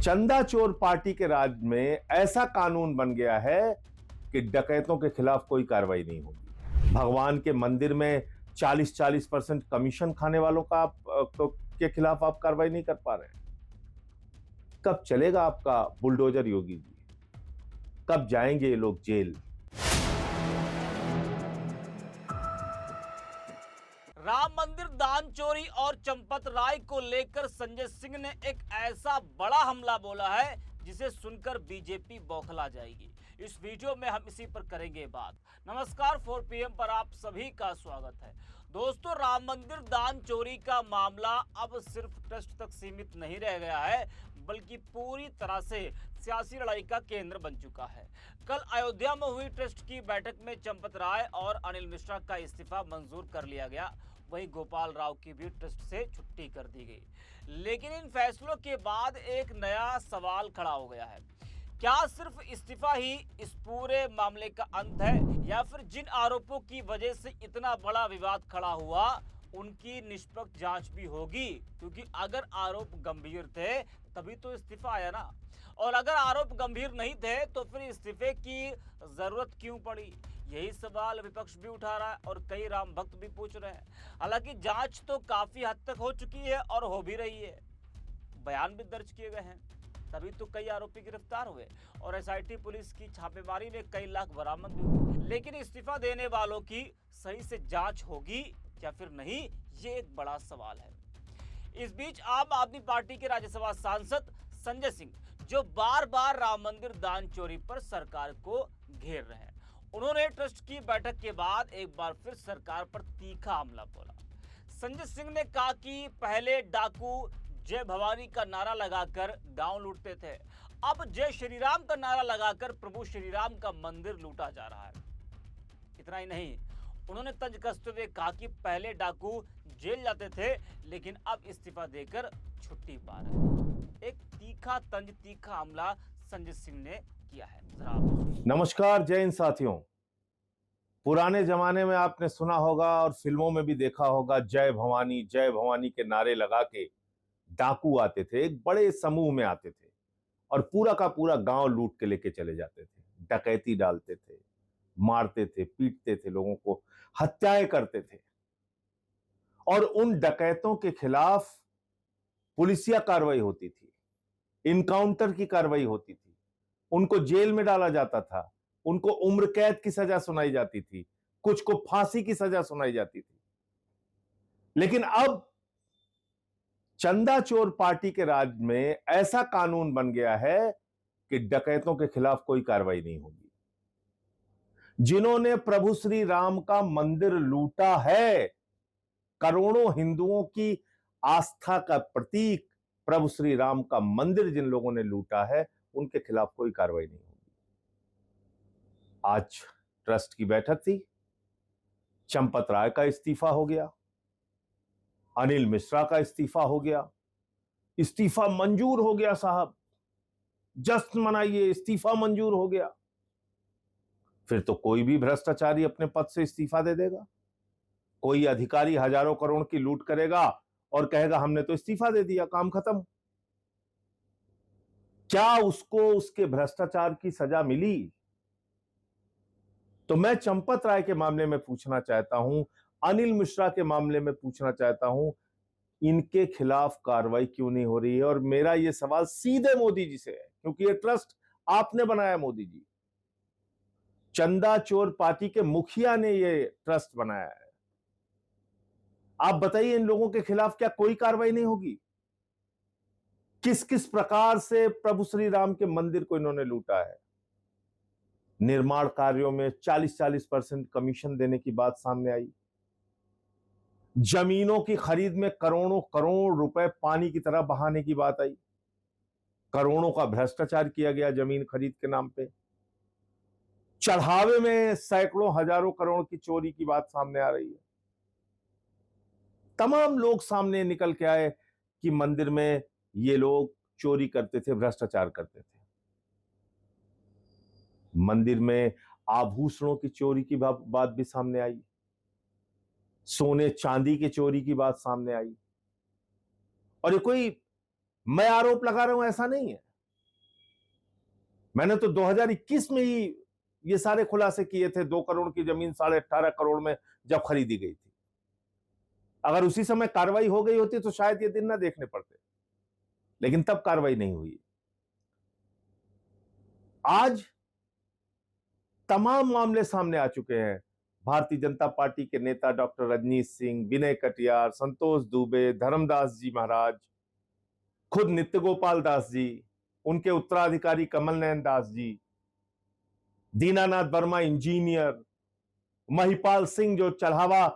चंदा चोर पार्टी के राज में ऐसा कानून बन गया है कि डकैतों के खिलाफ कोई कार्रवाई नहीं होगी। भगवान के मंदिर में 40-40% कमीशन खाने वालों का के खिलाफ आप कार्रवाई नहीं कर पा रहे हैं। कब चलेगा आपका बुलडोजर योगी जी? कब जाएंगे ये लोग जेल? राम मंदिर दान चोरी और चंपत राय को लेकर संजय सिंह ने एक ऐसा बड़ा हमला बोला है जिसे सुनकर बीजेपी बौखला जाएगी। इस वीडियो में हम इसी पर करेंगे बात। नमस्कार, 4 PM पर आप सभी का स्वागत है। दोस्तों, राम मंदिर दान चोरी का मामला अब सिर्फ ट्रस्ट तक सीमित नहीं रह गया है, बल्कि पूरी तरह से सियासी लड़ाई का केंद्र बन चुका है। कल अयोध्या में हुई ट्रस्ट की बैठक में चंपत राय और अनिल मिश्रा का इस्तीफा मंजूर कर लिया गया। वहीं गोपाल राव की भी ट्रस्ट से छुट्टी कर दी गई। लेकिन इन फैसलों के बाद एक नया सवाल खड़ा हो गया है। क्या सिर्फ इस्तीफा ही इस पूरे मामले का अंत है, या फिर जिन आरोपों की वजह से इतना बड़ा विवाद खड़ा हुआ उनकी निष्पक्ष जांच भी होगी? क्योंकि अगर आरोप गंभीर थे तभी तो इस्तीफा आया ना, और अगर आरोप गंभीर नहीं थे तो फिर इस्तीफे की जरूरत क्यों पड़ी? यही सवाल विपक्ष भी उठा रहा है और कई राम भक्त भी पूछ रहे हैं। हालांकि जांच तो काफी हद तक हो चुकी है और हो भी रही है, बयान भी दर्ज किए गए हैं, तभी तो कई आरोपी गिरफ्तार हुए और SIT पुलिस की छापेमारी में कई लाख बरामद भी हुए। लेकिन इस्तीफा देने वालों की सही से जांच होगी या फिर नहीं, ये एक बड़ा सवाल है। इस बीच आम आदमी पार्टी के राज्यसभा सांसद संजय सिंह, जो बार बार राम मंदिर दान चोरी पर सरकार को घेर रहे हैं, उन्होंने ट्रस्ट की बैठक के बाद एक बार फिर सरकार पर तीखा हमला बोला। संजय सिंह ने कहा कि पहले डाकू जय भवानी का नारा लगाकर गांव लूटते थे, अब जय श्री राम का नारा लगाकर प्रभु श्री राम का मंदिर लूटा जा रहा है। इतना ही नहीं, उन्होंने तंज कसते हुए कहा कि पहले डाकू जेल जाते थे, लेकिन अब इस्तीफा देकर छुट्टी पा रहे हैं। एक तीखा तंज, तीखा हमला संजय सिंह ने किया है। जरा नमस्कार, जय हिंद साथियों। पुराने जमाने में आपने सुना होगा और फिल्मों में भी देखा होगा, जय भवानी के नारे लगा के डाकू आते थे, एक बड़े समूह में आते थे और पूरा का पूरा गांव लूट के लेके चले जाते थे, डकैती डालते थे, मारते थे, पीटते थे, लोगों को हत्याएं करते थे। और उन डकैतों के खिलाफ पुलिसिया कार्रवाई होती थी, इनकाउंटर की कार्रवाई होती थी, उनको जेल में डाला जाता था, उनको उम्र कैद की सजा सुनाई जाती थी, कुछ को फांसी की सजा सुनाई जाती थी। लेकिन अब चंदा चोर पार्टी के राज में ऐसा कानून बन गया है कि डकैतों के खिलाफ कोई कार्रवाई नहीं होगी। जिन्होंने प्रभु श्री राम का मंदिर लूटा है, करोड़ों हिंदुओं की आस्था का प्रतीक प्रभु श्री राम का मंदिर जिन लोगों ने लूटा है, उनके खिलाफ कोई कार्रवाई नहीं होगी। आज ट्रस्ट की बैठक थी, चंपत राय का इस्तीफा हो गया, अनिल मिश्रा का इस्तीफा हो गया, इस्तीफा मंजूर हो गया साहब, जश्न मनाइए, इस्तीफा मंजूर हो गया। फिर तो कोई भी भ्रष्टाचारी अपने पद से इस्तीफा दे देगा, कोई अधिकारी हजारों करोड़ की लूट करेगा और कहेगा हमने तो इस्तीफा दे दिया, काम खत्म। क्या उसको उसके भ्रष्टाचार की सजा मिली? तो मैं चंपत राय के मामले में पूछना चाहता हूं, अनिल मिश्रा के मामले में पूछना चाहता हूं, इनके खिलाफ कार्रवाई क्यों नहीं हो रही है? और मेरा यह सवाल सीधे मोदी जी से है, क्योंकि यह ट्रस्ट आपने बनाया, मोदी जी, चंदा चोर पार्टी के मुखिया ने यह ट्रस्ट बनाया है। आप बताइए, इन लोगों के खिलाफ क्या कोई कार्रवाई नहीं होगी? किस किस प्रकार से प्रभु श्री राम के मंदिर को इन्होंने लूटा है। निर्माण कार्यों में 40-40% कमीशन देने की बात सामने आई, जमीनों की खरीद में करोड़ों करोड़ रुपए पानी की तरह बहाने की बात आई, करोड़ों का भ्रष्टाचार किया गया जमीन खरीद के नाम पे, चढ़ावे में सैकड़ों हजारों करोड़ की चोरी की बात सामने आ रही है। तमाम लोग सामने निकल के आए कि मंदिर में ये लोग चोरी करते थे, भ्रष्टाचार करते थे। मंदिर में आभूषणों की चोरी की बात भी सामने आई, सोने चांदी की चोरी की बात सामने आई। और ये कोई मैं आरोप लगा रहा हूं ऐसा नहीं है, मैंने तो 2021 में ही ये सारे खुलासे किए थे। 2 करोड़ की जमीन 18.5 करोड़ में जब खरीदी गई थी। अगर उसी समय कार्रवाई हो गई होती तो शायद ये दिन ना देखने पड़ते, लेकिन तब कार्रवाई नहीं हुई। आज तमाम मामले सामने आ चुके हैं। भारतीय जनता पार्टी के नेता डॉक्टर रजनीश सिंह, विनय कटियार, संतोष दुबे, धर्मदास जी महाराज, खुद नित्य गोपाल दास जी, उनके उत्तराधिकारी कमल नयन दास जी, दीनानाथ वर्मा इंजीनियर, महिपाल सिंह जो चढ़ावा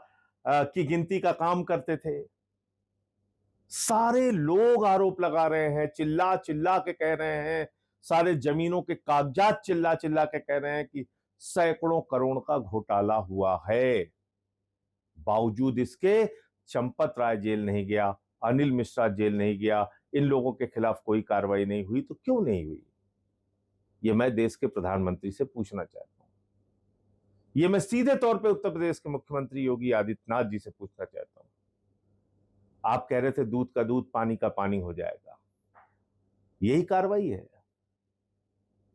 की गिनती का काम करते थे। सारे लोग आरोप लगा रहे हैं, चिल्ला चिल्ला के कह रहे हैं, सारे जमीनों के कागजात चिल्ला चिल्ला के कह रहे हैं कि सैकड़ों करोड़ का घोटाला हुआ है। बावजूद इसके चंपत राय जेल नहीं गया, अनिल मिश्रा जेल नहीं गया, इन लोगों के खिलाफ कोई कार्रवाई नहीं हुई। तो क्यों नहीं हुई? ये मैं देश के प्रधानमंत्री से पूछना चाहता हूं। ये मैं सीधे तौर पे उत्तर प्रदेश के मुख्यमंत्री योगी आदित्यनाथ जी से पूछना चाहता हूं। आप कह रहे थे दूध का दूध, पानी का पानी हो जाएगा। यही कार्रवाई है।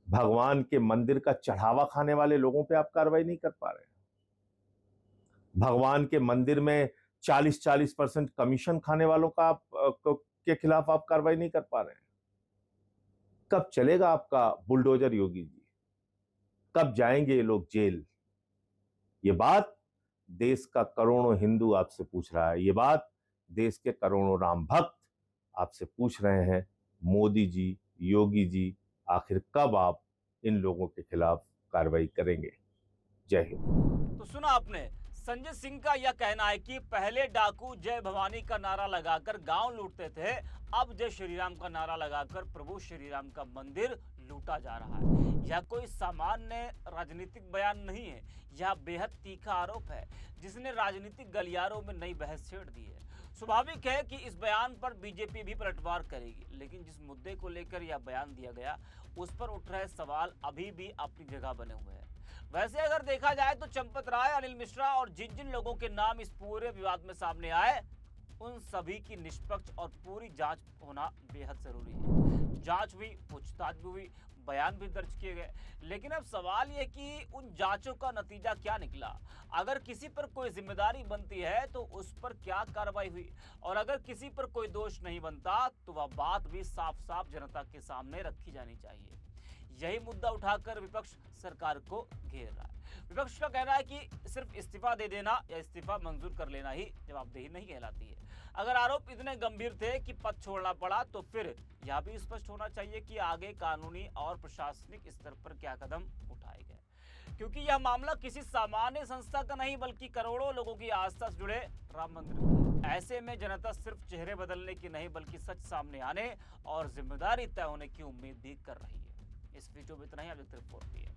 भगवान के मंदिर का चढ़ावा खाने वाले लोगों पे आप कार्रवाई नहीं कर पा रहे हैं। भगवान के मंदिर में 40% कमीशन खाने वालों का के खिलाफ आप कार्रवाई नहीं कर पा रहे हैं। कब चलेगा आपका बुलडोजर योगी जी? कब जाएंगे ये लोग जेल? ये बात देश का करोड़ों हिंदू आपसे पूछ रहा है। ये बात देश के करोड़ों राम भक्त आपसे पूछ रहे हैं। मोदी जी, योगी जी, आखिर कब आप इन लोगों के खिलाफ कार्रवाई करेंगे? जय हिंद। तो सुना आपने, संजय सिंह का यह कहना है कि पहले डाकू जय भवानी का नारा लगाकर गांव लूटते थे, अब जय श्री राम का नारा लगाकर प्रभु श्री राम का मंदिर लूटा जा रहा है। यह कोई सामान्य राजनीतिक बयान नहीं है, यह बेहद तीखा आरोप है जिसने राजनीतिक गलियारों में नई बहस छेड़ दी है। स्वाभाविक है कि इस बयान पर बीजेपी भी पलटवार करेगी, लेकिन जिस मुद्दे को लेकर यह बयान दिया गया उस पर उठ रहे सवाल अभी भी अपनी जगह बने हुए हैं। वैसे अगर देखा जाए तो चंपत राय, अनिल मिश्रा और जिन जिन लोगों के नाम इस पूरे विवाद में सामने आए, उन सभी की निष्पक्ष और पूरी जांच होना बेहद जरूरी है। जांच हुई, पूछताछ भी हुई, बयान भी दर्ज किए गए, लेकिन अब सवाल यह कि उन जांचों का नतीजा क्या निकला। अगर किसी पर कोई जिम्मेदारी बनती है तो उस पर क्या कार्रवाई हुई, और अगर किसी पर कोई दोष नहीं बनता तो वह बात भी साफ साफ जनता के सामने रखी जानी चाहिए। यही मुद्दा उठाकर विपक्ष सरकार को घेर रहा है। विपक्ष का कहना है कि सिर्फ इस्तीफा दे देना या इस्तीफा मंजूर कर लेना ही जवाबदेही नहीं कहलाती है। अगर आरोप इतने गंभीर थे कि पद छोड़ना पड़ा तो फिर यह भी स्पष्ट होना चाहिए कि आगे कानूनी और प्रशासनिक स्तर पर क्या कदम उठाए गए, क्योंकि यह मामला किसी सामान्य संस्था का नहीं बल्कि करोड़ों लोगों की आस्था से जुड़े राम मंदिर का। ऐसे में जनता सिर्फ चेहरे बदलने की नहीं बल्कि सच सामने आने और जिम्मेदारी तय होने की उम्मीद भी कर रही है। इस वीडियो में इतना ही। अगली रिपोर्ट भी है।